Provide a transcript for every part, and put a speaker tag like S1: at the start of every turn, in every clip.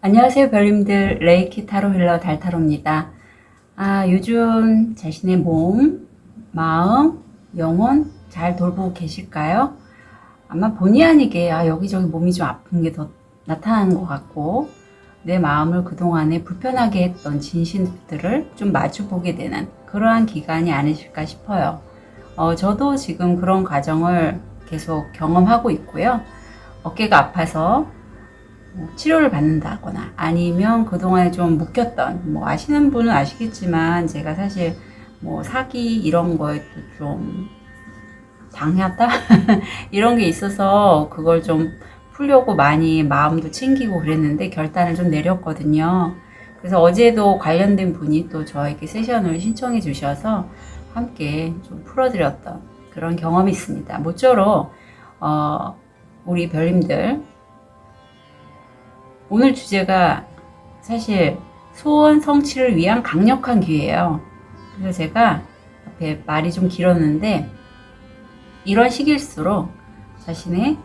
S1: 안녕하세요, 별님들. 레이키 타로 힐러 달타로입니다. 요즘 자신의 몸, 마음, 영혼 잘 돌보고 계실까요? 아마 본의 아니게 여기저기 몸이 좀 아픈 게 더 나타나는 것 같고, 내 마음을 그동안에 불편하게 했던 진실들을 좀 마주보게 되는 그러한 기간이 아니실까 싶어요. 저도 지금 그런 과정을 계속 경험하고 있고요. 어깨가 아파서 치료를 받는다거나 아니면 그동안에 좀 묵혔던, 아시는 분은 아시겠지만 제가 사실 사기 이런 거에도 좀 당하다 이런 게 있어서 그걸 좀 풀려고 많이 마음도 챙기고 그랬는데 결단을 좀 내렸거든요. 그래서 어제도 관련된 분이 또 저에게 세션을 신청해 주셔서 함께 좀 풀어드렸던 그런 경험이 있습니다. 모쪼록 우리 별님들, 오늘 주제가 사실 소원 성취를 위한 강력한 기회예요. 그래서 제가 앞에 말이 좀 길었는데, 이런 시기일수록 자신의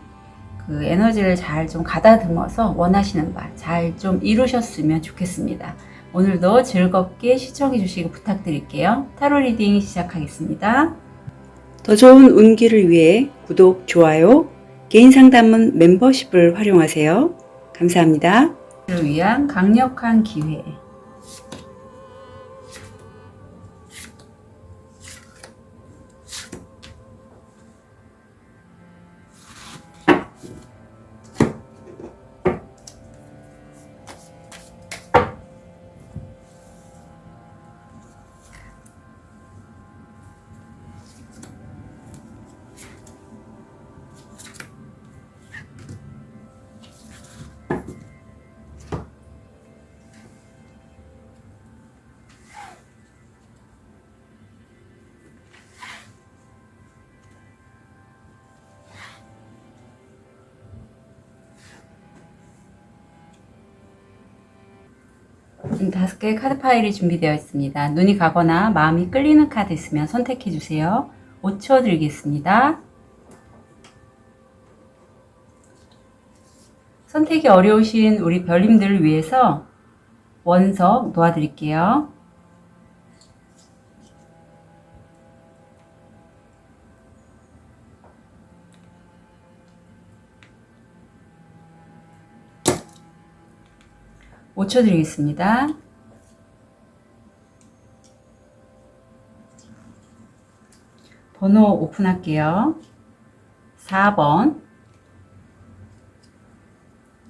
S1: 그 에너지를 잘 좀 가다듬어서 원하시는 바 잘 좀 이루셨으면 좋겠습니다. 오늘도 즐겁게 시청해 주시기 부탁드릴게요. 타로 리딩 시작하겠습니다.
S2: 더 좋은 운기를 위해 구독, 좋아요, 개인 상담은 멤버십을 활용하세요. 감사합니다.
S1: 를 위한 강력한 기회. 지금 5개의 카드 파일이 준비되어 있습니다. 눈이 가거나 마음이 끌리는 카드 있으면 선택해 주세요. 5초 드리겠습니다. 선택이 어려우신 우리 별님들을 위해서 원석 놓아드릴게요. (5초) 드리겠습니다. 번호 오픈할게요. 4번,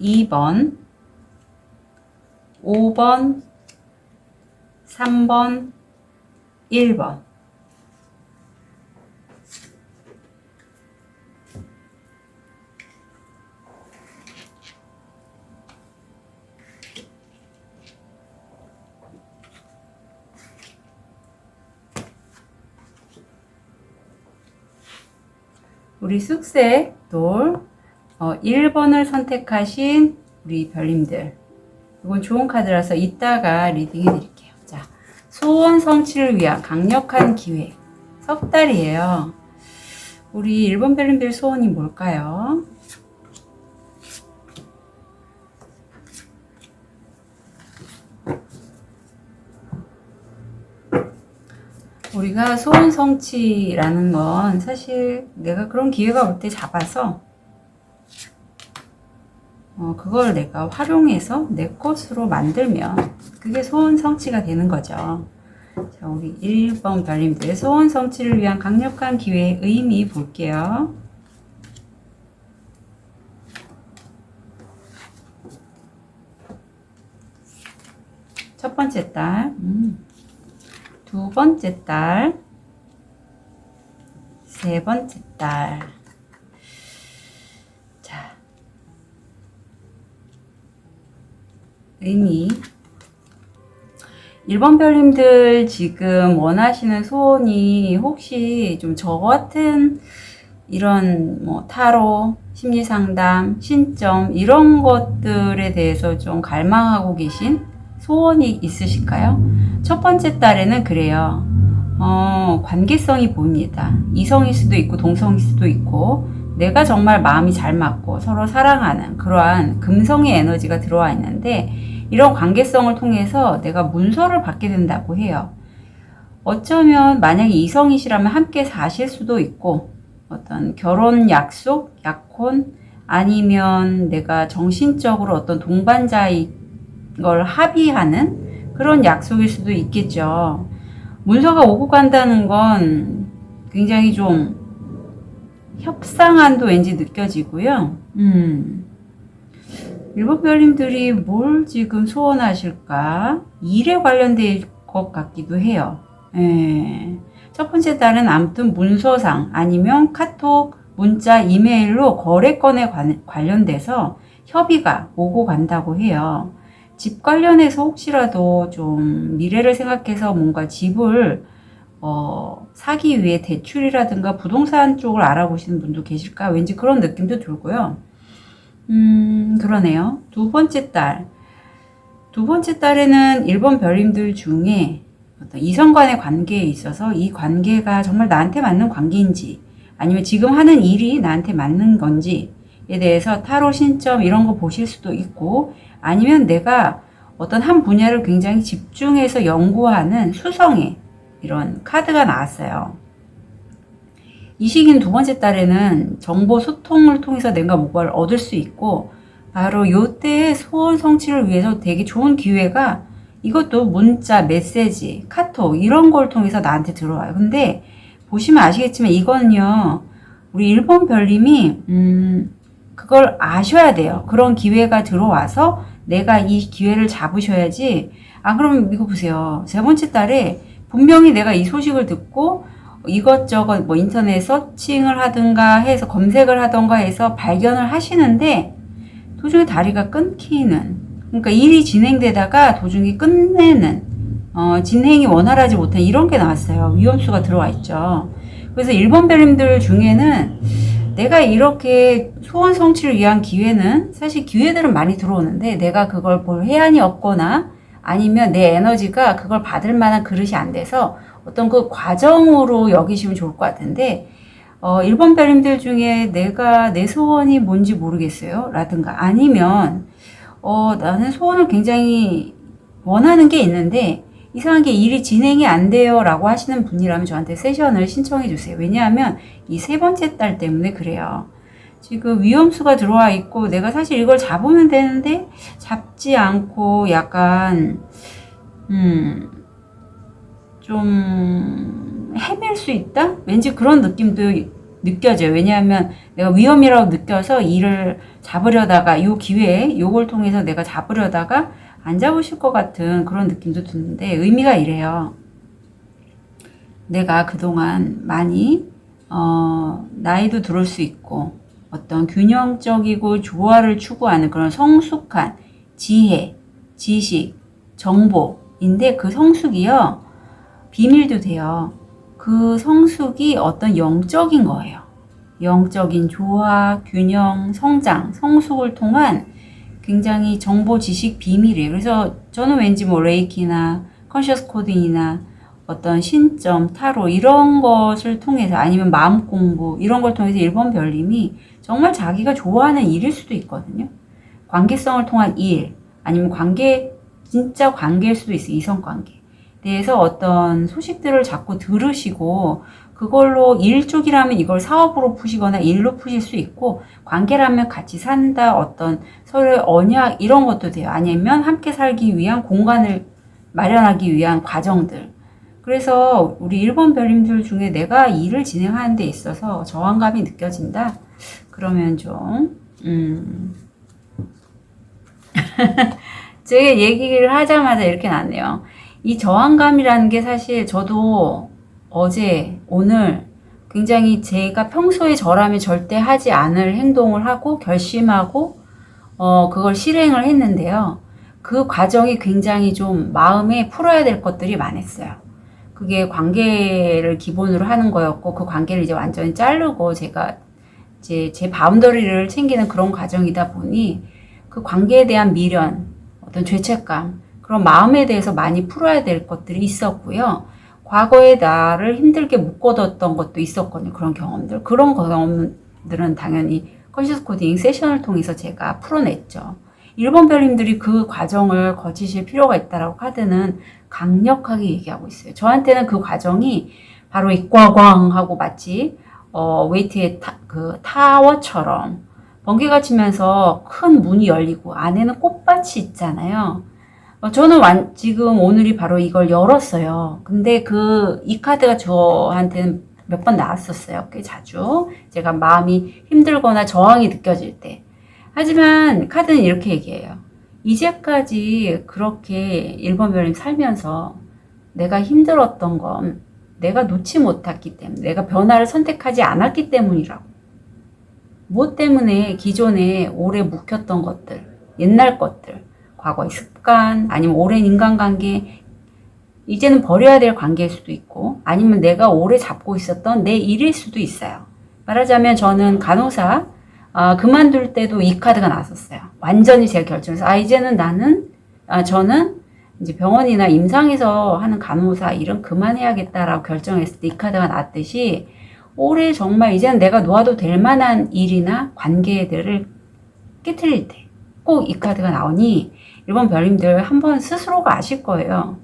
S1: 2번, 5번, 3번, 1번. 우리 쑥색 돌 1번을 선택하신 우리 별님들, 이건 좋은 카드라서 이따가 리딩해 드릴게요. 자, 소원 성취를 위한 강력한 기회. 석 달이에요. 우리 1번 별님들 소원이 뭘까요? 우리가 소원 성취라는 건 사실 내가 그런 기회가 올 때 잡아서 그걸 내가 활용해서 내 것으로 만들면 그게 소원 성취가 되는 거죠. 자, 우리 1번 별님들 소원 성취를 위한 강력한 기회의 의미 볼게요. 첫 번째 달, 두 번째 달, 세 번째 달. 자, 의미. 1번 별님들 지금 원하시는 소원이 혹시 좀 저 같은 이런 타로, 심리상담, 신점 이런 것들에 대해서 좀 갈망하고 계신 소원이 있으실까요? 첫 번째 달에는 그래요. 관계성이 보입니다. 이성일 수도 있고 동성일 수도 있고 내가 정말 마음이 잘 맞고 서로 사랑하는 그러한 금성의 에너지가 들어와 있는데 이런 관계성을 통해서 내가 문서를 받게 된다고 해요. 어쩌면 만약에 이성이시라면 함께 사실 수도 있고 어떤 결혼 약속, 약혼 아니면 내가 정신적으로 어떤 동반자인 걸 합의하는 그런 약속일 수도 있겠죠. 문서가 오고 간다는 건 굉장히 좀 협상안도 왠지 느껴지고요. 일본 별님들이 뭘 지금 소원하실까? 일에 관련될 것 같기도 해요. 예. 첫 번째 달은 아무튼 문서상 아니면 카톡, 문자, 이메일로 거래건에 관련돼서 협의가 오고 간다고 해요. 집 관련해서 혹시라도 좀 미래를 생각해서 뭔가 집을 사기 위해 대출이라든가 부동산 쪽을 알아보시는 분도 계실까? 왠지 그런 느낌도 들고요. 그러네요. 두 번째 달에는 일본 별님들 중에 어떤 이성 간의 관계에 있어서 이 관계가 정말 나한테 맞는 관계인지 아니면 지금 하는 일이 나한테 맞는 건지에 대해서 타로 신점 이런 거 보실 수도 있고 아니면 내가 어떤 한 분야를 굉장히 집중해서 연구하는 수성의 이런 카드가 나왔어요. 이 시기는 두 번째 달에는 정보 소통을 통해서 내가 뭔가를 얻을 수 있고 바로 요때의 소원 성취를 위해서 되게 좋은 기회가 이것도 문자, 메시지, 카톡 이런 걸 통해서 나한테 들어와요. 근데 보시면 아시겠지만 이건요. 우리 일본 별님이 그걸 아셔야 돼요. 그런 기회가 들어와서 내가 이 기회를 잡으셔야지. 그럼 이거 보세요. 세 번째 달에 분명히 내가 이 소식을 듣고 이것저것 뭐 인터넷 서칭을 하든가 해서 검색을 하던가 해서 발견을 하시는데 도중에 다리가 끊기는, 그러니까 일이 진행되다가 도중에 끝내는 진행이 원활하지 못한 이런 게 나왔어요. 위험수가 들어와 있죠. 그래서 일본 별님들 중에는 내가 이렇게 소원 성취를 위한 기회는 사실 기회들은 많이 들어오는데 내가 그걸 볼 해안이 없거나 아니면 내 에너지가 그걸 받을 만한 그릇이 안 돼서 어떤 그 과정으로 여기시면 좋을 것 같은데 일본 별님들 중에 내가 내 소원이 뭔지 모르겠어요 라든가 아니면 나는 소원을 굉장히 원하는 게 있는데 이상하게 일이 진행이 안 돼요 라고 하시는 분이라면 저한테 세션을 신청해 주세요. 왜냐하면 이 세 번째 달 때문에 그래요. 지금 위험수가 들어와 있고 내가 사실 이걸 잡으면 되는데 잡지 않고 약간 좀 헤맬 수 있다? 왠지 그런 느낌도 느껴져요. 왜냐하면 내가 위험이라고 느껴서 일을 잡으려다가 이 기회에 요걸 통해서 내가 잡으려다가 안 잡으실 것 같은 그런 느낌도 드는데 의미가 이래요. 내가 그동안 많이 나이도 들을 수 있고 어떤 균형적이고 조화를 추구하는 그런 성숙한 지혜, 지식, 정보인데 그 성숙이요 비밀도 돼요. 그 성숙이 어떤 영적인 거예요. 영적인 조화, 균형, 성장, 성숙을 통한 굉장히 정보, 지식, 비밀이에요. 그래서 저는 왠지 뭐 레이키나 컨셔스 코딩이나 어떤 신점, 타로 이런 것을 통해서 아니면 마음 공부 이런 걸 통해서 일본 별님이 정말 자기가 좋아하는 일일 수도 있거든요. 관계성을 통한 일 아니면 진짜 관계일 수도 있어요. 이성관계. 대해서 어떤 소식들을 자꾸 들으시고 그걸로 일 쪽이라면 이걸 사업으로 푸시거나 일로 푸실 수 있고 관계라면 같이 산다 어떤 서로의 언약 이런 것도 돼요. 아니면 함께 살기 위한 공간을 마련하기 위한 과정들. 그래서 우리 일본 별님들 중에 내가 일을 진행하는 데 있어서 저항감이 느껴진다. 그러면 좀 제가 얘기를 하자마자 이렇게 났네요. 이 저항감이라는 게 사실 저도 어제, 오늘 굉장히 제가 평소에 저라면 절대 하지 않을 행동을 하고 결심하고 그걸 실행을 했는데요. 그 과정이 굉장히 좀 마음에 풀어야 될 것들이 많았어요. 그게 관계를 기본으로 하는 거였고 그 관계를 이제 완전히 자르고 제가 이제 제 바운더리를 챙기는 그런 과정이다 보니 그 관계에 대한 미련, 어떤 죄책감 그런 마음에 대해서 많이 풀어야 될 것들이 있었고요. 과거에 나를 힘들게 묶어뒀던 것도 있었거든요. 그런 경험들. 그런 별님들은 당연히 컨시스 코딩 세션을 통해서 제가 풀어냈죠. 1번 별님들이 그 과정을 거치실 필요가 있다라고 카드는 강력하게 얘기하고 있어요. 저한테는 그 과정이 바로 이 꽝꽝 하고 마치 웨이트의 타워처럼 번개가 치면서 큰 문이 열리고 안에는 꽃밭이 있잖아요. 저는 지금 오늘이 바로 이걸 열었어요. 근데 이 카드가 저한테는 몇 번 나왔었어요. 꽤 자주. 제가 마음이 힘들거나 저항이 느껴질 때. 하지만 카드는 이렇게 얘기해요. 이제까지 그렇게 1번 별님 살면서 내가 힘들었던 건 내가 놓지 못했기 때문에, 내가 변화를 선택하지 않았기 때문이라고. 무엇 때문에 기존에 오래 묵혔던 것들, 옛날 것들, 과거의 습관, 아니면 오랜 인간관계, 이제는 버려야 될 관계일 수도 있고, 아니면 내가 오래 잡고 있었던 내 일일 수도 있어요. 말하자면 저는 간호사, 그만둘 때도 이 카드가 나왔었어요. 완전히 제가 결정해서, 이제는 저는 이제 병원이나 임상에서 하는 간호사 일은 그만해야겠다라고 결정했을 때 이 카드가 나왔듯이, 올해 정말 이제는 내가 놓아도 될 만한 일이나 관계들을 깨트릴 때 꼭 이 카드가 나오니 1번 별님들 한번 스스로가 아실 거예요.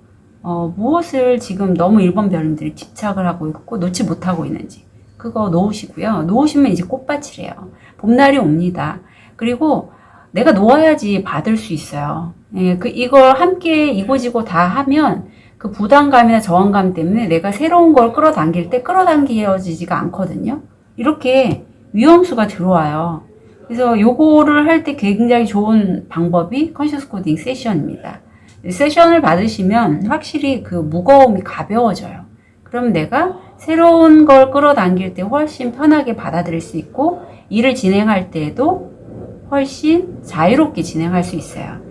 S1: 무엇을 지금 너무 1번 별님들이 집착을 하고 있고 놓지 못하고 있는지 그거 놓으시고요. 놓으시면 이제 꽃밭이래요. 봄날이 옵니다. 그리고 내가 놓아야지 받을 수 있어요. 예, 이걸 함께 이고지고 다 하면 그 부담감이나 저항감 때문에 내가 새로운 걸 끌어당길 때 끌어당겨지지가 않거든요. 이렇게 위험수가 들어와요. 그래서 요거를 할 때 굉장히 좋은 방법이 컨시스 코딩 세션입니다. 세션을 받으시면 확실히 그 무거움이 가벼워져요. 그럼 내가 새로운 걸 끌어당길 때 훨씬 편하게 받아들일 수 있고 일을 진행할 때에도 훨씬 자유롭게 진행할 수 있어요.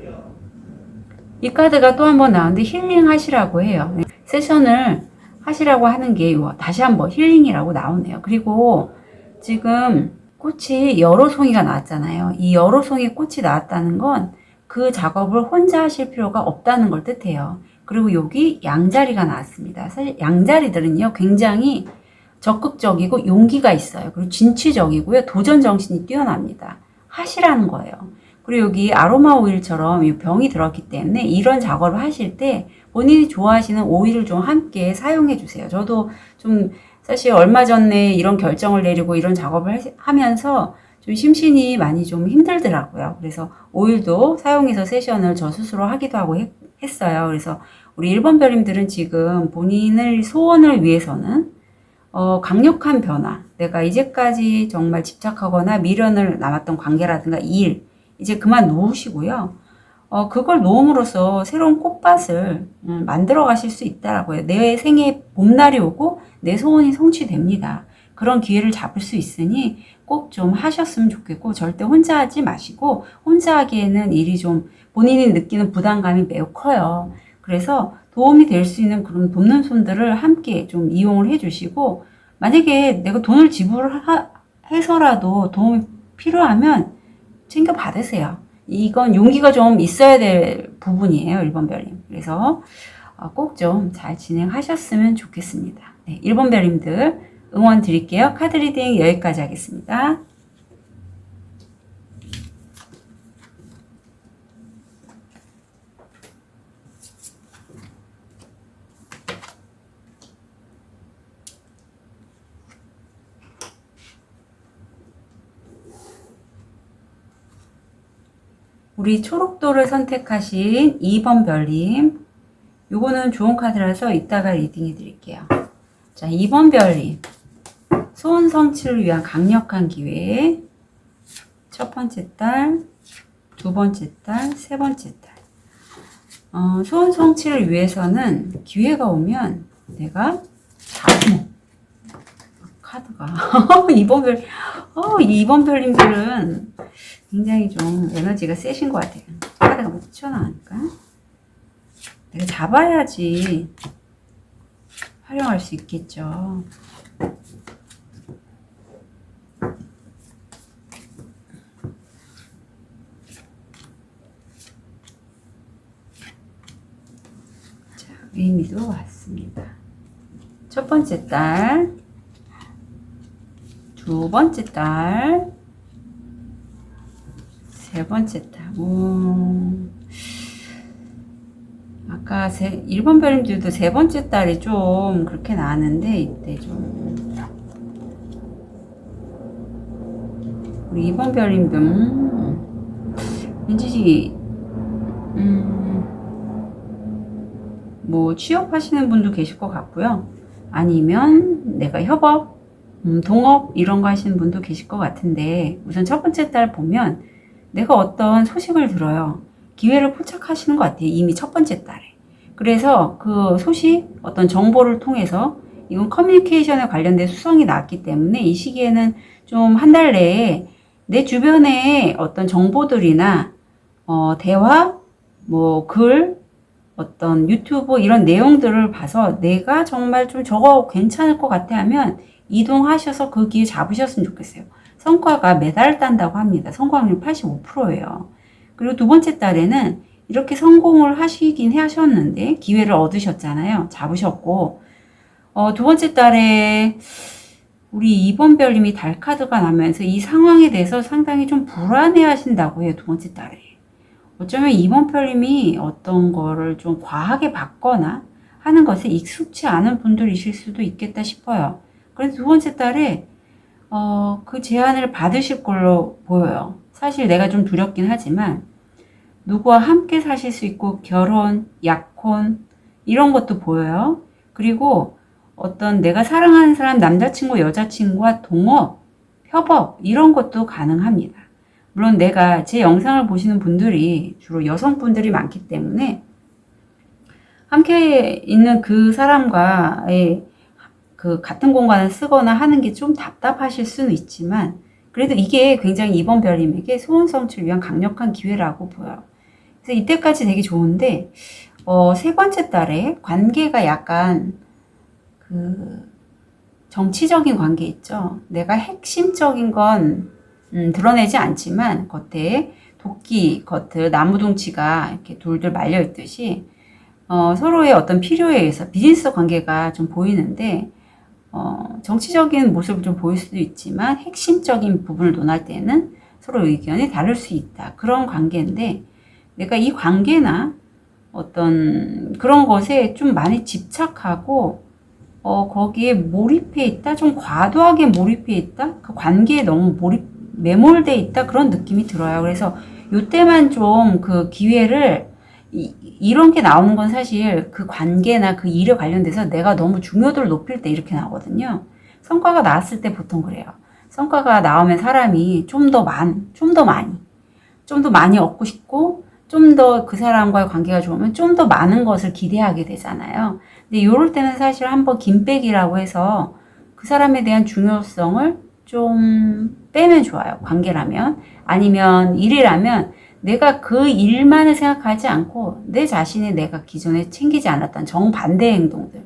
S1: 이 카드가 또 한 번 나오는데 힐링 하시라고 해요. 세션을 하시라고 하는 게 다시 한번 힐링이라고 나오네요. 그리고 지금 꽃이 여러 송이가 나왔잖아요. 이 여러 송이 꽃이 나왔다는 건 그 작업을 혼자 하실 필요가 없다는 걸 뜻해요. 그리고 여기 양자리가 나왔습니다. 사실 양자리들은요, 굉장히 적극적이고 용기가 있어요. 그리고 진취적이고요, 도전 정신이 뛰어납니다. 하시라는 거예요. 그리고 여기 아로마 오일처럼 이 병이 들었기 때문에 이런 작업을 하실 때 본인이 좋아하시는 오일을 좀 함께 사용해 주세요. 저도 좀 사실 얼마 전에 이런 결정을 내리고 이런 작업을 하면서 좀 심신이 많이 좀 힘들더라고요. 그래서 오일도 사용해서 세션을 저 스스로 하기도 하고 했어요. 그래서 우리 1번 별님들은 지금 본인의 소원을 위해서는 강력한 변화, 내가 이제까지 정말 집착하거나 미련을 남았던 관계라든가 일, 이제 그만 놓으시고요. 그걸 놓음으로써 새로운 꽃밭을 만들어 가실 수 있다라고요. 내 생에 봄날이 오고 내 소원이 성취됩니다. 그런 기회를 잡을 수 있으니 꼭 좀 하셨으면 좋겠고, 절대 혼자 하지 마시고, 혼자 하기에는 일이 좀 본인이 느끼는 부담감이 매우 커요. 그래서 도움이 될 수 있는 그런 돕는 손들을 함께 좀 이용을 해주시고, 만약에 내가 돈을 지불해서라도 도움이 필요하면 챙겨 받으세요. 이건 용기가 좀 있어야 될 부분이에요, 1번 별님. 그래서 꼭 좀 잘 진행하셨으면 좋겠습니다. 네, 1번 별님들 응원 드릴게요. 카드 리딩 여기까지 하겠습니다. 우리 초록도를 선택하신 2번 별님, 요거는 좋은 카드라서 이따가 리딩 해드릴게요. 자, 2번 별님, 소원 성취를 위한 강력한 기회. 첫 번째 달, 두 번째 달, 세 번째 달. 소원 성취를 위해서는 기회가 오면 내가 카드가 2번 별님들은 굉장히 좀 에너지가 세신 것 같아요. 카드가 뭐 튀어나오니까 내가 잡아야지 활용할 수 있겠죠. 자, 의미도 왔습니다. 첫 번째 달, 두 번째 달, 세 번째 달. 아까 1번 별님들도 세 번째 달이 좀 그렇게 나왔는데, 이때 좀 우리 2번 별님도 왠지 뭐 취업하시는 분도 계실 것 같고요. 아니면 내가 협업, 동업 이런 거 하시는 분도 계실 것 같은데, 우선 첫 번째 달 보면 내가 어떤 소식을 들어요. 기회를 포착하시는 것 같아요. 이미 첫 번째 달에. 그래서 그 소식, 어떤 정보를 통해서 이건 커뮤니케이션에 관련된 수성이 나왔기 때문에 이 시기에는 좀 한 달 내에 내 주변에 어떤 정보들이나 대화, 뭐 글, 어떤 유튜브 이런 내용들을 봐서 내가 정말 좀 저거 괜찮을 것 같아 하면 이동하셔서 그 기회 잡으셨으면 좋겠어요. 성과가 매달 딴다고 합니다. 성공률 85%예요. 그리고 두 번째 달에는 이렇게 성공을 하시긴 하셨는데 기회를 얻으셨잖아요. 잡으셨고 두 번째 달에 우리 2번 별님이 달 카드가 나면서 이 상황에 대해서 상당히 좀 불안해 하신다고 해요. 두 번째 달에. 어쩌면 2번 별님이 어떤 거를 좀 과하게 받거나 하는 것에 익숙치 않은 분들이실 수도 있겠다 싶어요. 그래서 두 번째 달에 그 제안을 받으실 걸로 보여요. 사실 내가 좀 두렵긴 하지만 누구와 함께 사실 수 있고 결혼, 약혼 이런 것도 보여요. 그리고 어떤 내가 사랑하는 사람 남자친구, 여자친구와 동업, 협업 이런 것도 가능합니다. 물론 내가 제 영상을 보시는 분들이 주로 여성분들이 많기 때문에 함께 있는 그 사람과의 그 같은 공간을 쓰거나 하는 게 좀 답답하실 수는 있지만 그래도 이게 굉장히 2번 별님에게 소원 성취를 위한 강력한 기회라고 보여요. 그래서 이때까지 되게 좋은데 세 번째 달에 관계가 약간 그 정치적인 관계 있죠. 내가 핵심적인 건 드러내지 않지만 겉에 도끼, 겉에 나무둥치가 이렇게 돌들 말려 있듯이 서로의 어떤 필요에 의해서 비즈니스 관계가 좀 보이는데 정치적인 모습을 좀 보일 수도 있지만 핵심적인 부분을 논할 때는 서로 의견이 다를 수 있다. 그런 관계인데 내가 이 관계나 어떤 그런 것에 좀 많이 집착하고 거기에 몰입해 있다? 좀 과도하게 몰입해 있다? 그 관계에 너무 매몰돼 있다? 그런 느낌이 들어요. 그래서 요때만 좀 그 기회를 이런 게 나오는 건 사실 그 관계나 그 일에 관련돼서 내가 너무 중요도를 높일 때 이렇게 나오거든요. 성과가 나왔을 때 보통 그래요. 성과가 나오면 사람이 좀 더 많이 얻고 싶고 좀 더 그 사람과의 관계가 좋으면 좀 더 많은 것을 기대하게 되잖아요. 근데 요럴 때는 사실 한번 김빼기라고 해서 그 사람에 대한 중요성을 좀 빼면 좋아요. 관계라면. 아니면 일이라면 내가 그 일만을 생각하지 않고 내 자신이 내가 기존에 챙기지 않았던 정반대 행동들.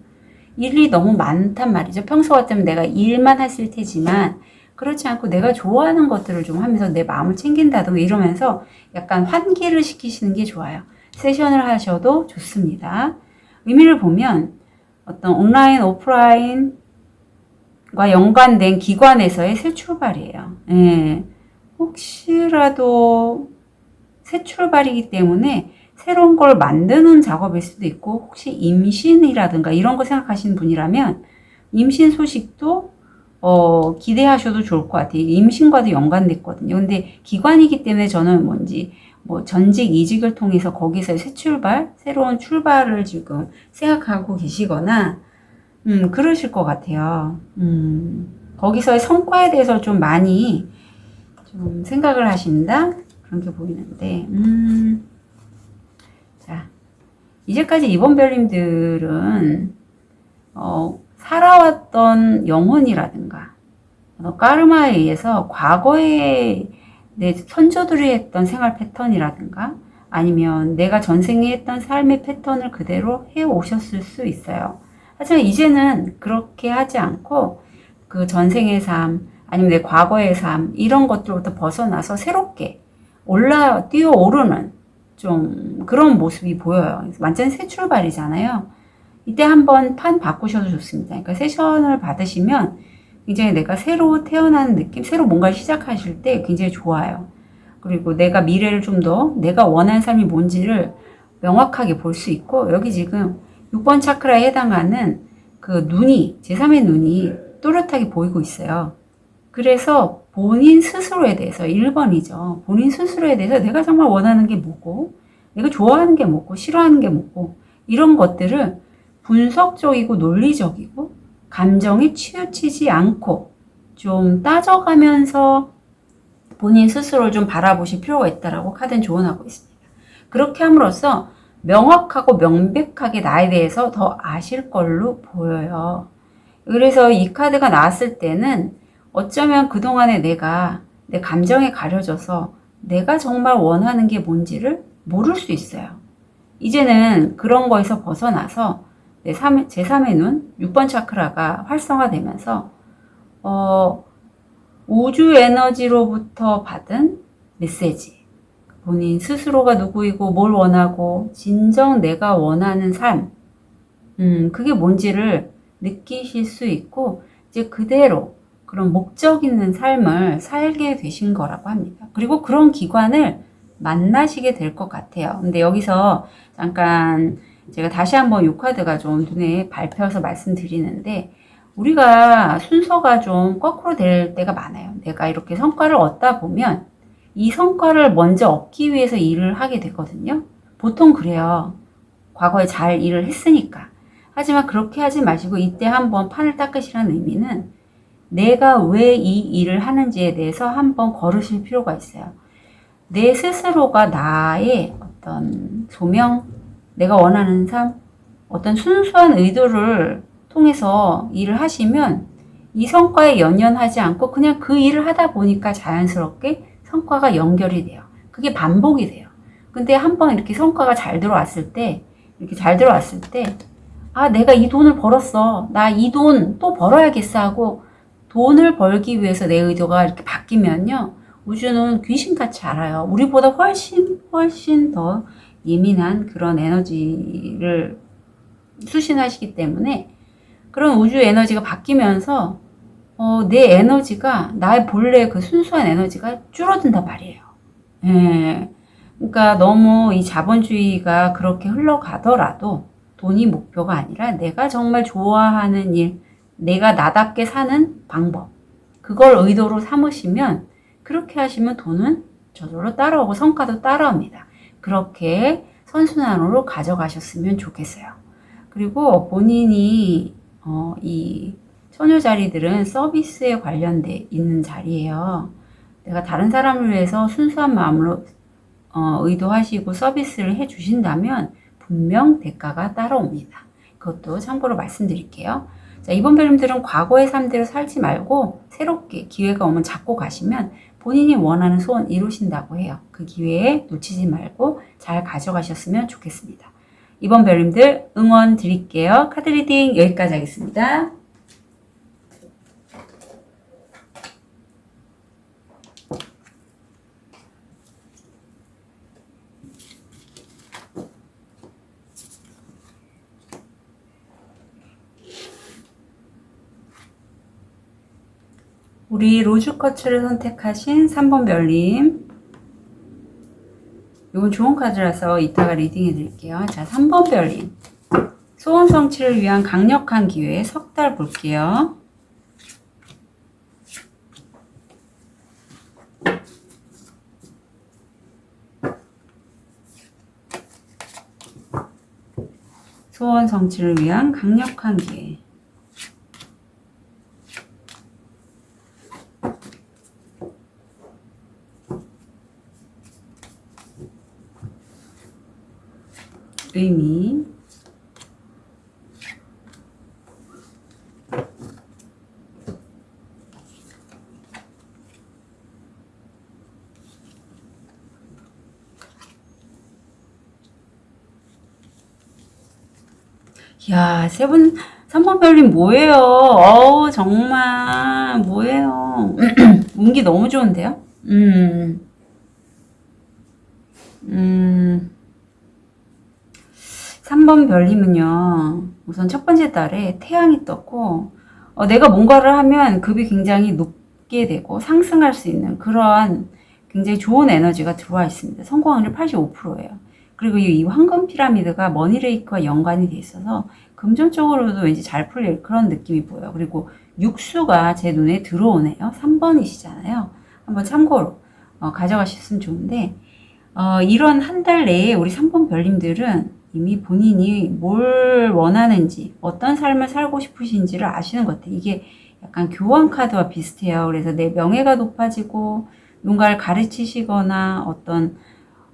S1: 일이 너무 많단 말이죠. 평소 같으면 내가 일만 했을 테지만 그렇지 않고 내가 좋아하는 것들을 좀 하면서 내 마음을 챙긴다든가 이러면서 약간 환기를 시키시는 게 좋아요. 세션을 하셔도 좋습니다. 의미를 보면 어떤 온라인, 오프라인과 연관된 기관에서의 새 출발이에요. 예. 혹시라도 새 출발이기 때문에 새로운 걸 만드는 작업일 수도 있고 혹시 임신이라든가 이런 거 생각하시는 분이라면 임신 소식도 기대하셔도 좋을 것 같아요. 임신과도 연관됐거든요. 근데 기관이기 때문에 저는 뭔지 뭐 전직 이직을 통해서 거기서 새 출발, 새로운 출발을 지금 생각하고 계시거나 그러실 것 같아요. 거기서의 성과에 대해서 좀 많이 좀 생각을 하신다? 그런 게 보이는데 자, 이제까지 이번 별님들은 살아왔던 영혼이라든가 까르마에 의해서 과거에 내 선조들이 했던 생활 패턴이라든가 아니면 내가 전생에 했던 삶의 패턴을 그대로 해오셨을 수 있어요. 하지만 이제는 그렇게 하지 않고 그 전생의 삶 아니면 내 과거의 삶 이런 것들부터 벗어나서 새롭게 뛰어오르는 좀 그런 모습이 보여요. 완전 새 출발이잖아요. 이때 한번 판 바꾸셔도 좋습니다. 그러니까 세션을 받으시면 굉장히 내가 새로 태어나는 느낌, 새로 뭔가를 시작하실 때 굉장히 좋아요. 그리고 내가 미래를 좀 더 내가 원하는 삶이 뭔지를 명확하게 볼 수 있고, 여기 지금 6번 차크라에 해당하는 그 눈이, 제3의 눈이 또렷하게 보이고 있어요. 그래서 본인 스스로에 대해서 1번이죠. 본인 스스로에 대해서 내가 정말 원하는 게 뭐고, 내가 좋아하는 게 뭐고, 싫어하는 게 뭐고, 이런 것들을 분석적이고 논리적이고 감정에 치우치지 않고 좀 따져가면서 본인 스스로를 좀 바라보실 필요가 있다라고 카드는 조언하고 있습니다. 그렇게 함으로써 명확하고 명백하게 나에 대해서 더 아실 걸로 보여요. 그래서 이 카드가 나왔을 때는 어쩌면 그동안에 내가 내 감정에 가려져서 내가 정말 원하는 게 뭔지를 모를 수 있어요. 이제는 그런 거에서 벗어나서 제3의 눈, 6번 차크라가 활성화되면서 우주 에너지로부터 받은 메시지, 본인 스스로가 누구이고 뭘 원하고 진정 내가 원하는 삶, 그게 뭔지를 느끼실 수 있고 이제 그대로 그런 목적 있는 삶을 살게 되신 거라고 합니다. 그리고 그런 기관을 만나시게 될 것 같아요. 근데 여기서 잠깐 제가 다시 한번 이 카드가 좀 눈에 밟혀서 말씀드리는데, 우리가 순서가 좀 거꾸로 될 때가 많아요. 내가 이렇게 성과를 얻다 보면 이 성과를 먼저 얻기 위해서 일을 하게 되거든요. 보통 그래요. 과거에 잘 일을 했으니까. 하지만 그렇게 하지 마시고 이때 한번 판을 닦으시라는 의미는 내가 왜 이 일을 하는지에 대해서 한번 걸으실 필요가 있어요. 내 스스로가 나의 어떤 소명, 내가 원하는 삶, 어떤 순수한 의도를 통해서 일을 하시면 이 성과에 연연하지 않고 그냥 그 일을 하다 보니까 자연스럽게 성과가 연결이 돼요. 그게 반복이 돼요. 근데 한번 이렇게 성과가 잘 들어왔을 때, 아, 내가 이 돈을 벌었어. 나 이 돈 또 벌어야겠어 하고 돈을 벌기 위해서 내 의도가 이렇게 바뀌면요. 우주는 귀신같이 알아요. 우리보다 훨씬 더 예민한 그런 에너지를 수신하시기 때문에 그런 우주 에너지가 바뀌면서 내 에너지가, 나의 본래 그 순수한 에너지가 줄어든단 말이에요. 예. 그러니까 너무 이 자본주의가 그렇게 흘러가더라도 돈이 목표가 아니라 내가 정말 좋아하는 일, 내가 나답게 사는 방법, 그걸 의도로 삼으시면, 그렇게 하시면 돈은 저절로 따라오고 성과도 따라옵니다. 그렇게 선순환으로 가져가셨으면 좋겠어요. 그리고 본인이 이 처녀 자리들은 서비스에 관련돼 있는 자리예요. 내가 다른 사람을 위해서 순수한 마음으로 의도하시고 서비스를 해주신다면 분명 대가가 따라옵니다. 그것도 참고로 말씀드릴게요. 자, 이번 별님들은 과거의 삶대로 살지 말고 새롭게 기회가 오면 잡고 가시면 본인이 원하는 소원 이루신다고 해요. 그 기회에 놓치지 말고 잘 가져가셨으면 좋겠습니다. 이번 별님들 응원 드릴게요. 카드 리딩 여기까지 하겠습니다. 우리 로즈커츠를 선택하신 3번 별님, 이건 좋은 카드라서 이따가 리딩해 드릴게요. 자, 3번 별님, 소원 성취를 위한 강력한 기회, 석 달 볼게요. 소원 성취를 위한 강력한 기회. 의미. 야, 3번 별님 뭐예요? 정말 뭐예요? 운기 너무 좋은데요? 3번 별님은요, 우선 첫 번째 달에 태양이 떴고, 내가 뭔가를 하면 급이 굉장히 높게 되고 상승할 수 있는 그러한 굉장히 좋은 에너지가 들어와 있습니다. 성공 확률 85%예요. 그리고 이 황금 피라미드가 머니레이크와 연관이 돼 있어서 금전적으로도 왠지 잘 풀릴 그런 느낌이 보여요. 그리고 육수가 제 눈에 들어오네요. 3번이시잖아요. 한번 참고로 가져가셨으면 좋은데 이런 한 달 내에 우리 3번 별님들은 이미 본인이 뭘 원하는지 어떤 삶을 살고 싶으신지를 아시는 것 같아요. 이게 약간 교환 카드와 비슷해요. 그래서 내 명예가 높아지고 누군가를 가르치시거나 어떤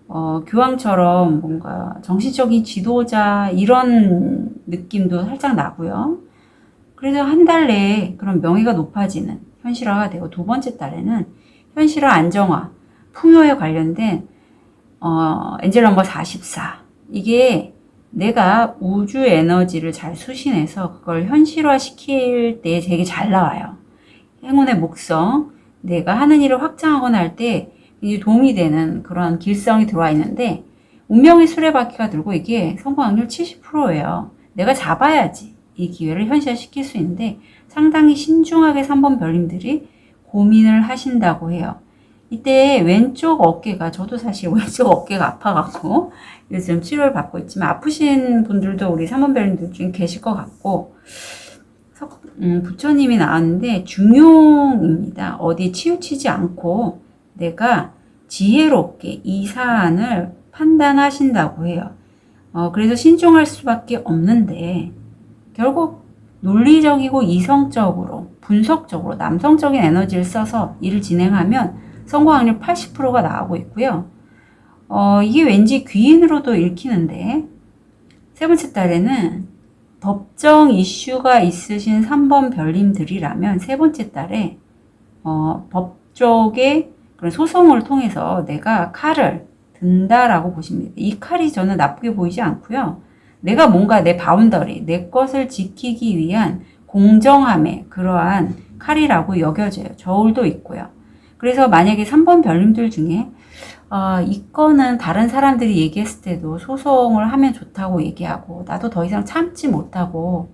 S1: 교황처럼 뭔가 정신적인 지도자 이런 느낌도 살짝 나고요. 그래서 한 달 내에 그런 명예가 높아지는 현실화가 되고 두 번째 달에는 현실화 안정화, 풍요에 관련된 엔젤 넘버 44. 이게 내가 우주 에너지를 잘 수신해서 그걸 현실화 시킬 때 되게 잘 나와요. 행운의 목성, 내가 하는 일을 확장하거나 할 때 도움이 되는 그런 길성이 들어와 있는데 운명의 수레바퀴가 들고 이게 성공 확률 70%예요. 내가 잡아야지 이 기회를 현실화시킬 수 있는데 상당히 신중하게 3번 별님들이 고민을 하신다고 해요. 이때 왼쪽 어깨가 저도 사실 왼쪽 어깨가 아파갖고 요즘 치료를 받고 있지만 아프신 분들도 우리 3번 별님들 중에 계실 것 같고 부처님이 나왔는데 중용입니다. 어디 치우치지 않고 내가 지혜롭게 이 사안을 판단하신다고 해요. 그래서 신중할 수밖에 없는데 결국 논리적이고 이성적으로 분석적으로 남성적인 에너지를 써서 일을 진행하면 성공 확률 80%가 나오고 있고요. 이게 왠지 귀인으로도 읽히는데 세 번째 달에는 법정 이슈가 있으신 3번 별님들이라면 세 번째 달에 법적의 그런 소송을 통해서 내가 칼을 든다라고 보시면 됩니다. 이 칼이 저는 나쁘게 보이지 않고요. 내가 뭔가 내 바운더리, 내 것을 지키기 위한 공정함의 그러한 칼이라고 여겨져요. 저울도 있고요. 그래서 만약에 3번 별님들 중에 이 건은 다른 사람들이 얘기했을 때도 소송을 하면 좋다고 얘기하고 나도 더 이상 참지 못하고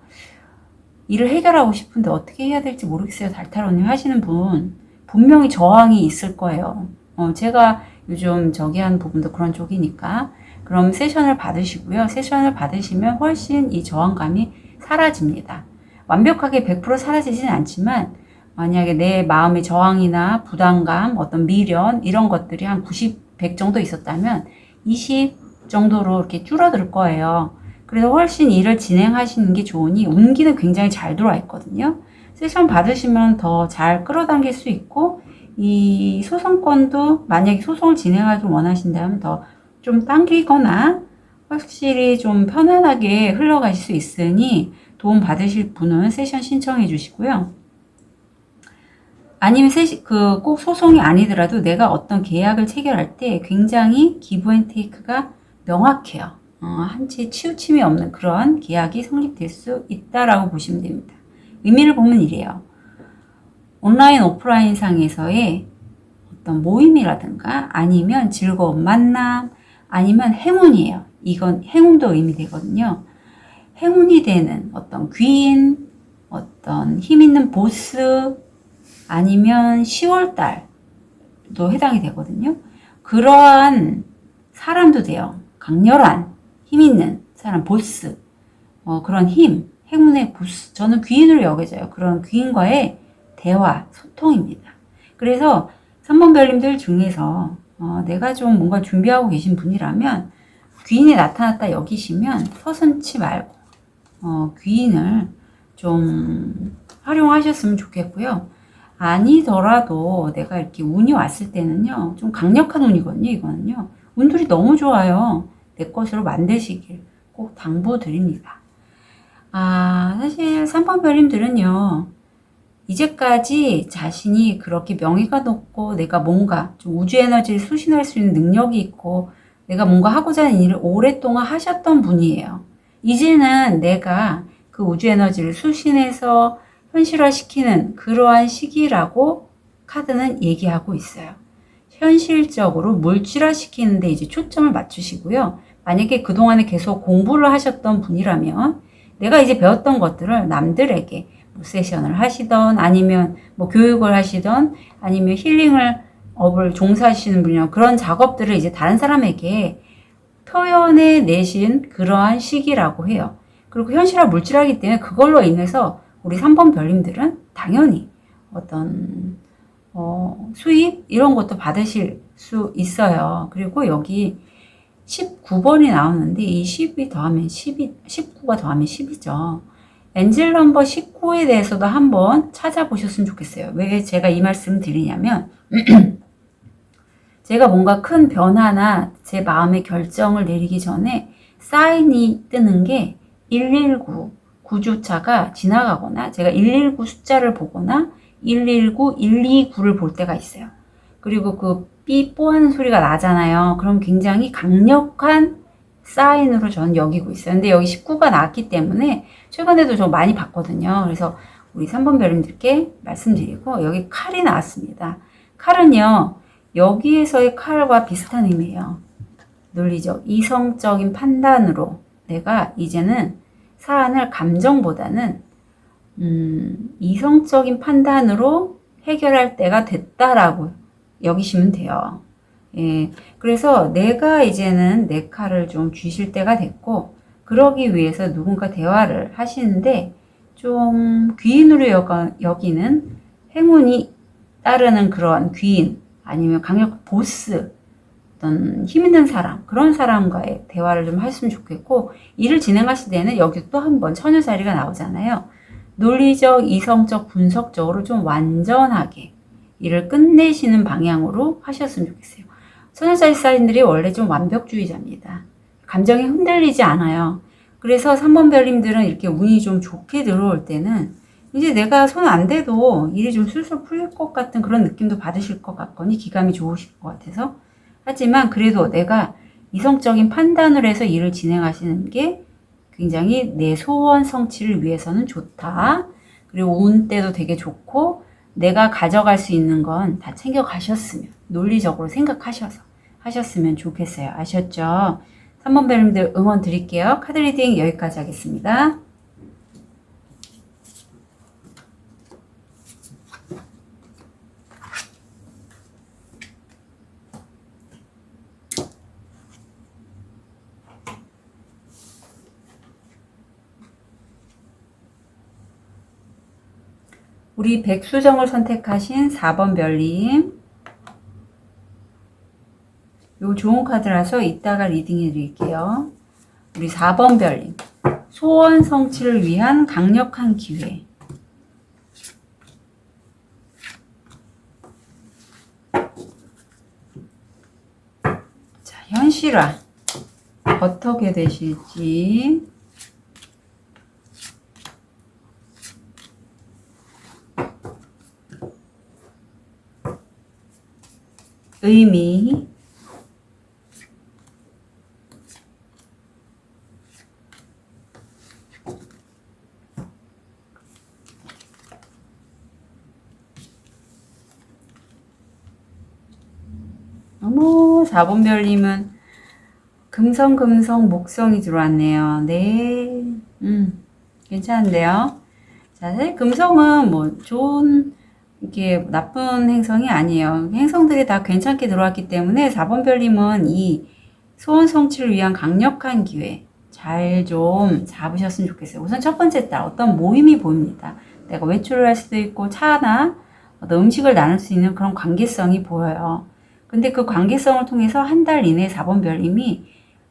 S1: 일을 해결하고 싶은데 어떻게 해야 될지 모르겠어요. 달타로님 하시는 분 분명히 저항이 있을 거예요. 제가 요즘 저기 하는 부분도 그런 쪽이니까 그럼 세션을 받으시고요. 세션을 받으시면 훨씬 이 저항감이 사라집니다. 완벽하게 100% 사라지진 않지만 만약에 내 마음의 저항이나 부담감, 어떤 미련 이런 것들이 한 90, 100 정도 있었다면 20 정도로 이렇게 줄어들 거예요. 그래서 훨씬 일을 진행하시는 게 좋으니 운기는 굉장히 잘 들어와 있거든요. 세션 받으시면 더 잘 끌어당길 수 있고 이 소송권도 만약에 소송을 진행하길 원하신다면 더 좀 당기거나 확실히 좀 편안하게 흘러가실 수 있으니 도움 받으실 분은 세션 신청해 주시고요. 아니면 꼭 소송이 아니더라도 내가 어떤 계약을 체결할 때 굉장히 기브 앤 테이크가 명확해요. 한치 치우침이 없는 그런 계약이 성립될 수 있다라고 보시면 됩니다. 의미를 보면 이래요. 온라인 오프라인 상에서의 어떤 모임이라든가 아니면 즐거운 만남 아니면 행운이에요. 이건 행운도 의미되거든요. 행운이 되는 어떤 귀인, 어떤 힘 있는 보스 아니면 10월달도 해당이 되거든요. 그러한 사람도 돼요. 강렬한 힘 있는 사람, 보스, 그런 힘, 행운의 보스. 저는 귀인으로 여겨져요. 그런 귀인과의 대화, 소통입니다. 그래서 3번 별님들 중에서 내가 좀 뭔가 준비하고 계신 분이라면 귀인이 나타났다 여기시면 서슴지 말고 귀인을 좀 활용하셨으면 좋겠고요. 아니더라도 내가 이렇게 운이 왔을 때는요. 좀 강력한 운이거든요. 이거는요. 운들이 너무 좋아요. 내 것으로 만드시길 꼭 당부드립니다. 사실 3번 별님들은요. 이제까지 자신이 그렇게 명예가 높고 내가 뭔가 좀 우주 에너지를 수신할 수 있는 능력이 있고 내가 뭔가 하고자 하는 일을 오랫동안 하셨던 분이에요. 이제는 내가 그 우주 에너지를 수신해서 현실화시키는 그러한 시기라고 카드는 얘기하고 있어요. 현실적으로 물질화시키는데 이제 초점을 맞추시고요. 만약에 그동안에 계속 공부를 하셨던 분이라면 내가 이제 배웠던 것들을 남들에게 뭐 세션을 하시던 아니면 뭐 교육을 하시던 아니면 업을 종사하시는 분이요. 그런 작업들을 이제 다른 사람에게 표현해 내신 그러한 시기라고 해요. 그리고 현실화 물질하기 때문에 그걸로 인해서 우리 3번 별님들은 당연히 어떤 수입 이런 것도 받으실 수 있어요. 그리고 여기 19번이 나오는데 이 10이 더하면 19가 더하면 10이죠. 엔젤 넘버 19에 대해서도 한번 찾아보셨으면 좋겠어요. 왜 제가 이 말씀 드리냐면 제가 뭔가 큰 변화나 제 마음의 결정을 내리기 전에 사인이 뜨는 게 119 구조차가 지나가거나 제가 119 숫자를 보거나 119, 129를 볼 때가 있어요. 그리고 그 삐뽀 하는 소리가 나잖아요. 그럼 굉장히 강력한 사인으로 저는 여기고 있어요. 근데 여기 19가 나왔기 때문에 최근에도 저 많이 봤거든요. 그래서 우리 3번 별님들께 말씀드리고 여기 칼이 나왔습니다. 칼은요. 여기에서의 칼과 비슷한 의미예요. 논리적, 이성적인 판단으로 내가 이제는 사안을 감정보다는 이성적인 판단으로 해결할 때가 됐다라고 여기시면 돼요. 예, 그래서 내가 이제는 내 칼을 좀 쥐실 때가 됐고 그러기 위해서 누군가 대화를 하시는데 좀 귀인으로 여기는 행운이 따르는 그런 귀인 아니면 강력한 보스 어떤 힘 있는 사람 그런 사람과의 대화를 좀 하시면 좋겠고 일을 진행하실 때는 여기 또 한 번 처녀 자리가 나오잖아요. 논리적, 이성적, 분석적으로 좀 완전하게 일을 끝내시는 방향으로 하셨으면 좋겠어요. 처녀자리 사인들이 원래 좀 완벽주의자입니다. 감정이 흔들리지 않아요. 그래서 3번 별님들은 이렇게 운이 좀 좋게 들어올 때는 이제 내가 손 안 대도 일이 좀 술술 풀릴 것 같은 그런 느낌도 받으실 것 같거니 기감이 좋으실 것 같아서 하지만 그래도 내가 이성적인 판단을 해서 일을 진행하시는 게 굉장히 내 소원 성취를 위해서는 좋다. 그리고 운 때도 되게 좋고 내가 가져갈 수 있는 건 다 챙겨 가셨으면 논리적으로 생각하셔서 하셨으면 좋겠어요. 아셨죠? 3번 별님들 응원 드릴게요. 카드 리딩 여기까지 하겠습니다. 우리 백수정을 선택하신 4번 별님 요 좋은 카드라서 이따가 리딩해 드릴게요. 우리 4번 별님 소원 성취를 위한 강력한 기회 자 현실화 어떻게 되실지 의미 어머 4번 별님은 금성금성 목성이 들어왔네요. 네 괜찮은데요. 자 사실 금성은 뭐 좋은 이게 나쁜 행성이 아니에요. 행성들이 다 괜찮게 들어왔기 때문에 4번 별님은 이 소원 성취를 위한 강력한 기회 잘 좀 잡으셨으면 좋겠어요. 우선 첫 번째 달 어떤 모임이 보입니다. 내가 외출을 할 수도 있고 차나 어떤 음식을 나눌 수 있는 그런 관계성이 보여요. 근데 그 관계성을 통해서 한 달 이내에 4번 별님이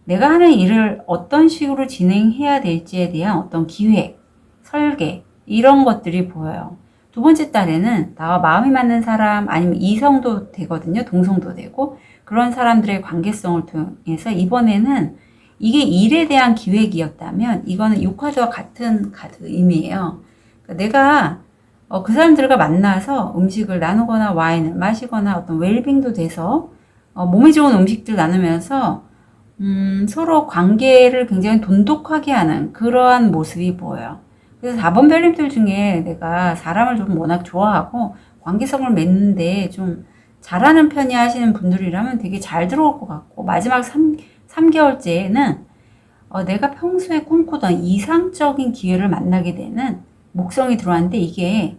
S1: 내가 하는 일을 어떤 식으로 진행해야 될지에 대한 어떤 기획, 설계 이런 것들이 보여요. 두 번째 달에는 나와 마음이 맞는 사람 아니면 이성도 되거든요. 동성도 되고 그런 사람들의 관계성을 통해서 이번에는 이게 일에 대한 기획이었다면 이거는 6카드와 같은 카드 의미예요. 그러니까 내가 그 사람들과 만나서 음식을 나누거나 와인을 마시거나 어떤 웰빙도 돼서 몸에 좋은 음식들 나누면서 서로 관계를 굉장히 돈독하게 하는 그러한 모습이 보여요. 그래서 4번 별님들 중에 내가 사람을 좀 워낙 좋아하고 관계성을 맺는데 좀 잘하는 편이 하시는 분들이라면 되게 잘 들어올 것 같고 마지막 3개월째에는 내가 평소에 꿈꾸던 이상적인 기회를 만나게 되는 목성이 들어왔는데 이게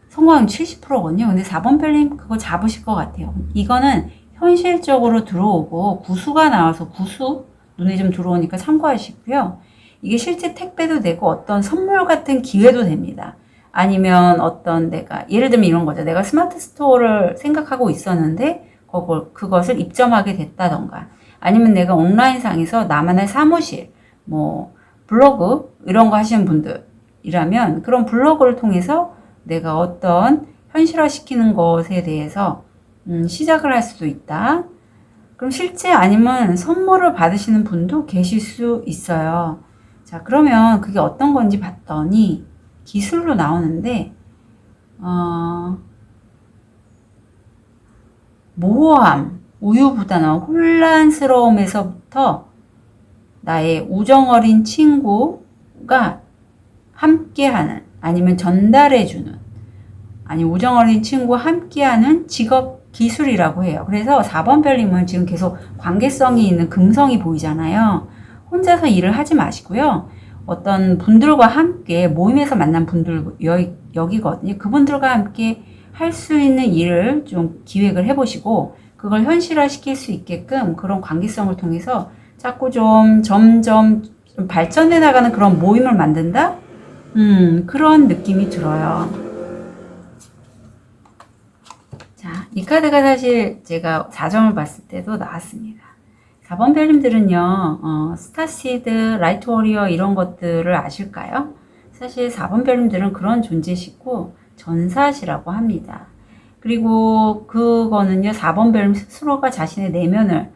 S1: 성공률 70%거든요. 근데 4번 별님 그거 잡으실 것 같아요. 이거는 현실적으로 들어오고 구수가 나와서 구수 눈에 좀 들어오니까 참고하시고요. 이게 실제 택배도 되고 어떤 선물 같은 기회도 됩니다. 아니면 어떤 내가 예를 들면 이런 거죠. 내가 스마트 스토어를 생각하고 있었는데 그것을 입점하게 됐다던가 아니면 내가 온라인상에서 나만의 사무실 뭐 블로그 이런 거 하시는 분들이라면 그런 블로그를 통해서 내가 어떤 현실화시키는 것에 대해서 시작을 할 수도 있다. 그럼 실제 아니면 선물을 받으시는 분도 계실 수 있어요. 자, 그러면 그게 어떤 건지 봤더니 기술로 나오는데 모호함, 우유부단함, 혼란스러움에서부터 나의 우정어린 친구가 함께하는 아니면 전달해주는 아니 우정어린 친구와 함께하는 직업 기술이라고 해요. 그래서 4번 별님은 지금 계속 관계성이 있는 금성이 보이잖아요. 혼자서 일을 하지 마시고요. 어떤 분들과 함께 모임에서 만난 분들 여기거든요. 그분들과 함께 할 수 있는 일을 좀 기획을 해보시고 그걸 현실화 시킬 수 있게끔 그런 관계성을 통해서 자꾸 좀 점점 좀 발전해 나가는 그런 모임을 만든다? 그런 느낌이 들어요. 자, 이 카드가 사실 제가 4점을 봤을 때도 나왔습니다. 4번 별님들은요, 스타시드, 라이트 워리어 이런 것들을 아실까요? 사실 4번 별님들은 그런 존재시고 전사시라고 합니다. 그리고 그거는요, 4번 별님 스스로가 자신의 내면을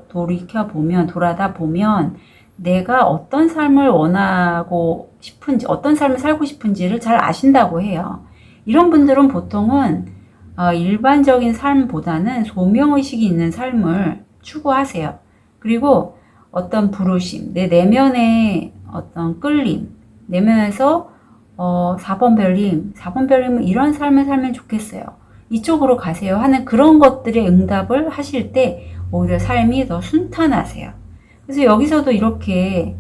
S1: 돌이켜보면, 돌아다 보면 내가 어떤 삶을 원하고 싶은지, 어떤 삶을 살고 싶은지를 잘 아신다고 해요. 이런 분들은 보통은 일반적인 삶보다는 소명의식이 있는 삶을 추구하세요. 그리고 어떤 부르심, 내 내면의 어떤 끌림, 내면에서 4번 별님은 이런 삶을 살면 좋겠어요. 이쪽으로 가세요 하는 그런 것들의 응답을 하실 때 오히려 삶이 더 순탄하세요. 그래서 여기서도 이렇게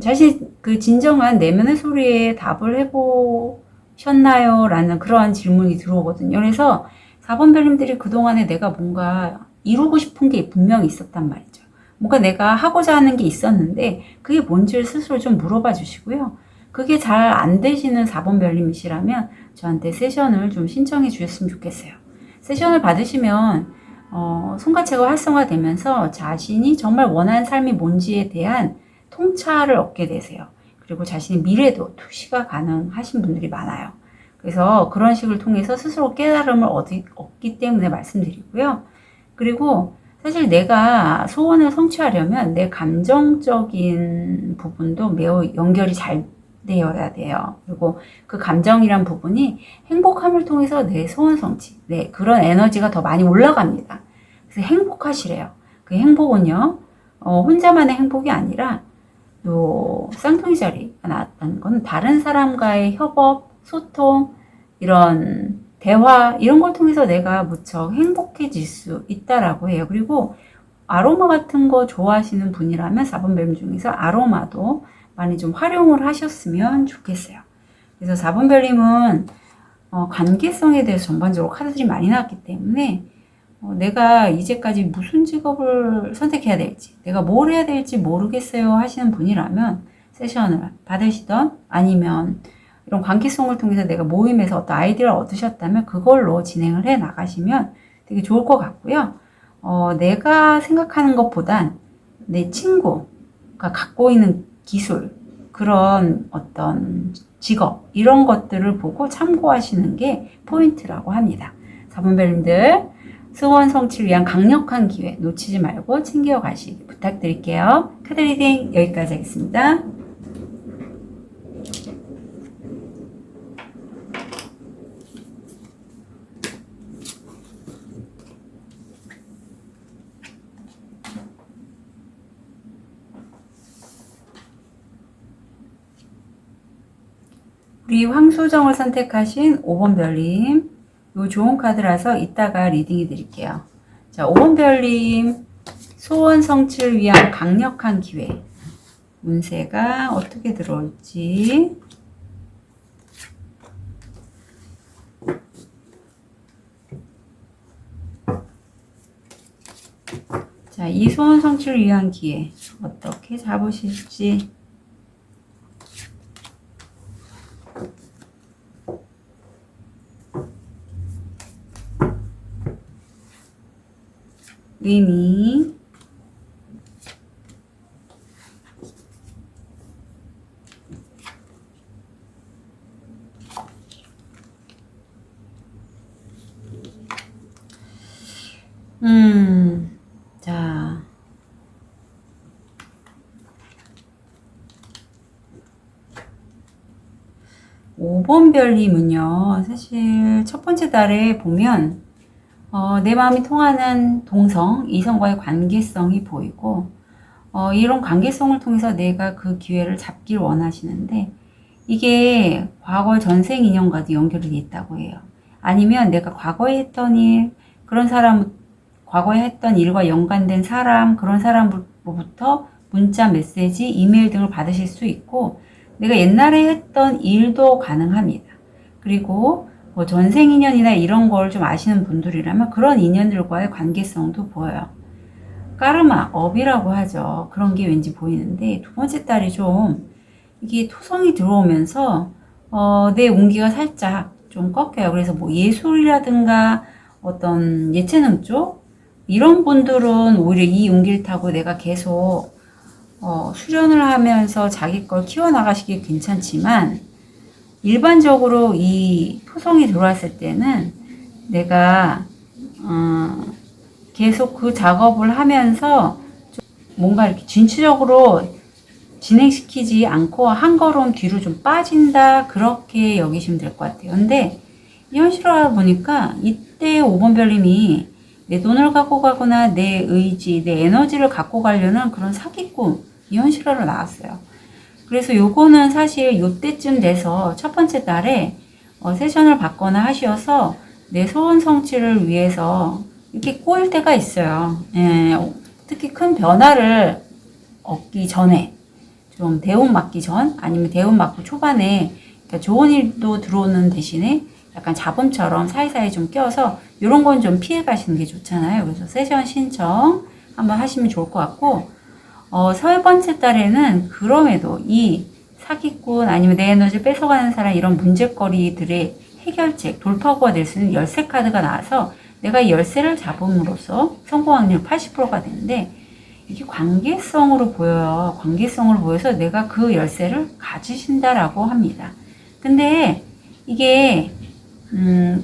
S1: 자신 그 진정한 내면의 소리에 답을 해보셨나요? 라는 그러한 질문이 들어오거든요. 그래서 4번 별님들이 그동안에 내가 뭔가 이루고 싶은 게 분명히 있었단 말이죠. 뭔가 내가 하고자 하는 게 있었는데 그게 뭔지를 스스로 좀 물어봐 주시고요. 그게 잘 안 되시는 4번 별님이시라면 저한테 세션을 좀 신청해 주셨으면 좋겠어요. 세션을 받으시면 송가체가 활성화되면서 자신이 정말 원하는 삶이 뭔지에 대한 통찰을 얻게 되세요. 그리고 자신의 미래도 투시가 가능하신 분들이 많아요. 그래서 그런 식을 통해서 스스로 깨달음을 얻기 때문에 말씀드리고요. 그리고 사실 내가 소원을 성취하려면 내 감정적인 부분도 매우 연결이 잘 되어야 돼요. 그리고 그 감정이란 부분이 행복함을 통해서 내 소원 성취, 그런 에너지가 더 많이 올라갑니다. 그래서 행복하시래요. 그 행복은요, 혼자만의 행복이 아니라 요 쌍둥이 자리가 나왔다는 건 다른 사람과의 협업, 소통, 이런 대화 이런 걸 통해서 내가 무척 행복해질 수 있다라고 해요. 그리고 아로마 같은 거 좋아하시는 분이라면 4번 별님 중에서 아로마도 많이 좀 활용을 하셨으면 좋겠어요. 그래서 4번 별님은 관계성에 대해서 전반적으로 카드들이 많이 나왔기 때문에 내가 이제까지 무슨 직업을 선택해야 될지, 내가 뭘 해야 될지 모르겠어요 하시는 분이라면 세션을 받으시던 아니면 이런 관계성을 통해서 내가 모임에서 어떤 아이디어를 얻으셨다면 그걸로 진행을 해 나가시면 되게 좋을 것 같고요. 내가 생각하는 것보단 내 친구가 갖고 있는 기술, 그런 어떤 직업, 이런 것들을 보고 참고하시는 게 포인트라고 합니다. 4번 별님들, 소원 성취를 위한 강력한 기회 놓치지 말고 챙겨가시기 부탁드릴게요. 카드 리딩 여기까지 하겠습니다. 우리 황소정을 선택하신 5번 별님, 요 좋은 카드라서 이따가 리딩해 드릴게요. 자, 5번 별님, 소원 성취를 위한 강력한 기회. 운세가 어떻게 들어올지. 자, 이 소원 성취를 위한 기회 어떻게 잡으실지. 의미. 자. 오 번 별님은요, 사실 첫 번째 달에 보면, 내 마음이 통하는 동성, 이성과의 관계성이 보이고, 이런 관계성을 통해서 내가 그 기회를 잡길 원하시는데, 이게 과거 전생 인연과도 연결이 돼 있다고 해요. 아니면 내가 과거에 했던 일, 그런 사람, 과거에 했던 일과 연관된 사람, 그런 사람으로부터 문자, 메시지, 이메일 등을 받으실 수 있고, 내가 옛날에 했던 일도 가능합니다. 그리고 뭐 전생 인연이나 이런 걸 좀 아시는 분들이라면 그런 인연들과의 관계성도 보여요. 까르마, 업이라고 하죠. 그런 게 왠지 보이는데, 두 번째 달이 좀 이게 토성이 들어오면서 내 운기가 살짝 좀 꺾여요. 그래서 뭐 예술이라든가 어떤 예체능 쪽 이런 분들은 오히려 이 운기를 타고 내가 계속 수련을 하면서 자기 걸 키워나가시기 괜찮지만, 일반적으로 이 토성이 들어왔을 때는 내가 계속 그 작업을 하면서 좀 뭔가 이렇게 진취적으로 진행시키지 않고 한 걸음 뒤로 좀 빠진다, 그렇게 여기시면 될 것 같아요. 근데 현실화 보니까 이때 5번 별님이 내 돈을 갖고 가거나 내 의지, 내 에너지를 갖고 가려는 그런 사기꾼, 이 현실화로 나왔어요. 그래서 요거는 사실 요때쯤 돼서 첫 번째 달에 세션을 받거나 하셔서 내 소원 성취를 위해서 이렇게 꼬일 때가 있어요. 예, 특히 큰 변화를 얻기 전에, 좀 대운 맞기 전, 아니면 대운 맞고 초반에 그러니까 좋은 일도 들어오는 대신에 약간 잡음처럼 사이사이 좀 껴서 이런 건 좀 피해 가시는 게 좋잖아요. 그래서 세션 신청 한번 하시면 좋을 것 같고, 세 번째 달에는 그럼에도 이 사기꾼 아니면 내 에너지를 뺏어가는 사람, 이런 문제거리들의 해결책, 돌파구가 될 수 있는 열쇠 카드가 나와서 내가 이 열쇠를 잡음으로써 성공 확률 80%가 되는데, 이게 관계성으로 보여요. 관계성으로 보여서 내가 그 열쇠를 가지신다라고 합니다. 근데 이게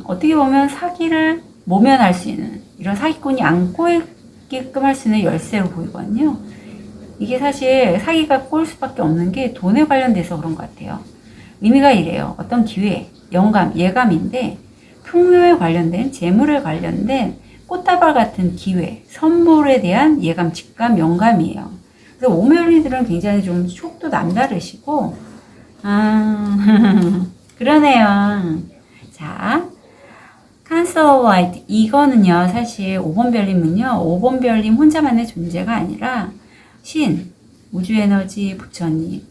S1: 어떻게 보면 사기를 모면할 수 있는, 이런 사기꾼이 안 꼬이게끔 할 수 있는 열쇠로 보이거든요. 이게 사실 사기가 꼬일 수밖에 없는 게 돈에 관련돼서 그런 것 같아요. 의미가 이래요. 어떤 기회, 영감, 예감인데 풍요에 관련된, 재물에 관련된 꽃다발 같은 기회, 선물에 대한 예감, 직감, 영감이에요. 그래서 오멜리들은 굉장히 좀 촉도 남다르시고, 그러네요. 자, 칸서 화이트. 이거는요, 사실 5번 별님은요, 5번 별님 혼자만의 존재가 아니라 신, 우주에너지, 부처님,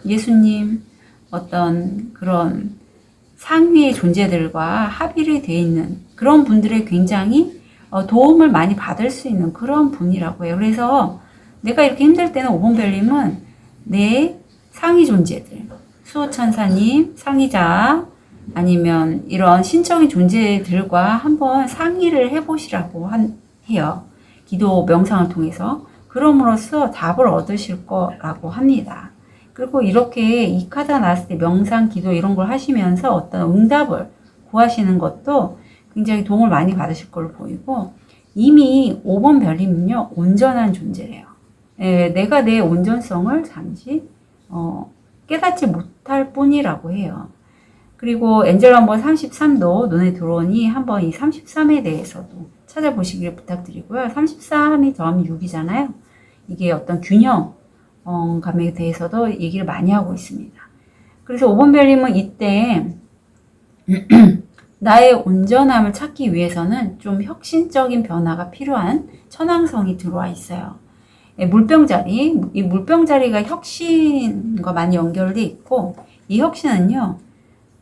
S1: 예수님, 어떤 그런 상위의 존재들과 합의를 돼 있는 그런 분들의 굉장히 도움을 많이 받을 수 있는 그런 분이라고 해요. 그래서 내가 이렇게 힘들 때는 5번 별님은 내 상위 존재들, 수호천사님, 상위자, 아니면 이런 신적인 존재들과 한번 상의를 해보시라고 해요. 기도 명상을 통해서. 그럼으로써 답을 얻으실 거라고 합니다. 그리고 이렇게 이 카드가 나왔을 때 명상, 기도 이런 걸 하시면서 어떤 응답을 구하시는 것도 굉장히 도움을 많이 받으실 걸로 보이고, 이미 5번 별이면요, 온전한 존재래요. 예, 내가 내 온전성을 잠시 깨닫지 못할 뿐이라고 해요. 그리고 엔젤 넘버 33도 눈에 들어오니 한번 이 33에 대해서도 찾아보시길 부탁드리고요. 33이 더하면 6이잖아요. 이게 어떤 균형 감에 대해서도 얘기를 많이 하고 있습니다. 그래서 5번 별님은 이때 나의 온전함을 찾기 위해서는 좀 혁신적인 변화가 필요한 천왕성이 들어와 있어요. 물병자리, 이 물병자리가 혁신과 많이 연결돼 있고, 이 혁신은요,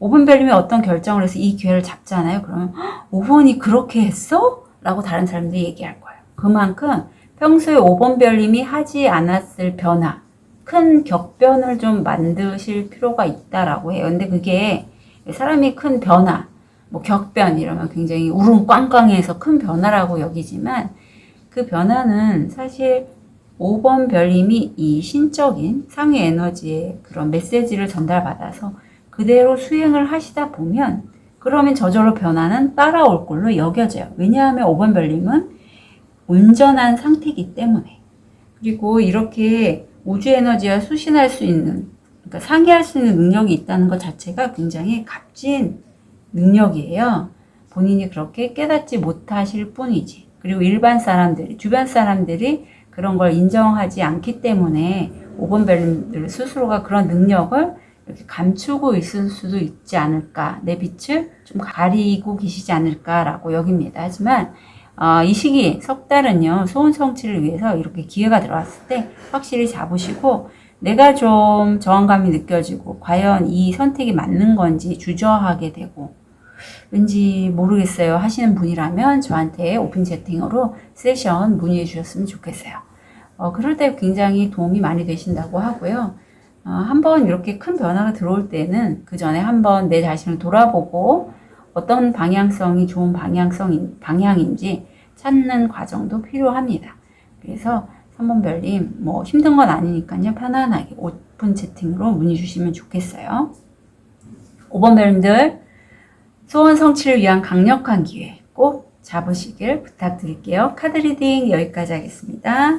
S1: 5번 별님이 어떤 결정을 해서 이 기회를 잡잖아요. 그러면 5번이 그렇게 했어? 라고 다른 사람들이 얘기할 거예요. 그만큼 평소에 5번 별님이 하지 않았을 변화, 큰 격변을 좀 만드실 필요가 있다라고 해요. 근데 그게 사람이 큰 변화, 뭐 격변 이러면 굉장히 우릉꽝꽝해서 큰 변화라고 여기지만 그 변화는 사실 5번 별님이 이 신적인 상위 에너지의 그런 메시지를 전달받아서 그대로 수행을 하시다 보면 그러면 저절로 변화는 따라올 걸로 여겨져요. 왜냐하면 5번 별님은 온전한 상태이기 때문에. 그리고 이렇게 우주 에너지와 수신할 수 있는, 그러니까 상의할 수 있는 능력이 있다는 것 자체가 굉장히 값진 능력이에요. 본인이 그렇게 깨닫지 못하실 뿐이지. 그리고 일반 사람들이, 주변 사람들이 그런 걸 인정하지 않기 때문에 5번 별님들 스스로가 그런 능력을 이렇게 감추고 있을 수도 있지 않을까. 내 빛을 좀 가리고 계시지 않을까라고 여깁니다. 하지만 이 시기 석 달은요, 소원 성취를 위해서 이렇게 기회가 들어왔을 때 확실히 잡으시고 내가 좀 저항감이 느껴지고 과연 이 선택이 맞는 건지 주저하게 되고 왠지 모르겠어요 하시는 분이라면 저한테 오픈 채팅으로 세션 문의해 주셨으면 좋겠어요. 그럴 때 굉장히 도움이 많이 되신다고 하고요. 한번 이렇게 큰 변화가 들어올 때는 그 전에 한번 내 자신을 돌아보고 어떤 방향성이 좋은 방향인지 찾는 과정도 필요합니다. 그래서 3번 별님 뭐 힘든 건 아니니까요. 편안하게 오픈 채팅으로 문의 주시면 좋겠어요. 5번 별님들 소원 성취를 위한 강력한 기회 꼭 잡으시길 부탁드릴게요. 카드 리딩 여기까지 하겠습니다.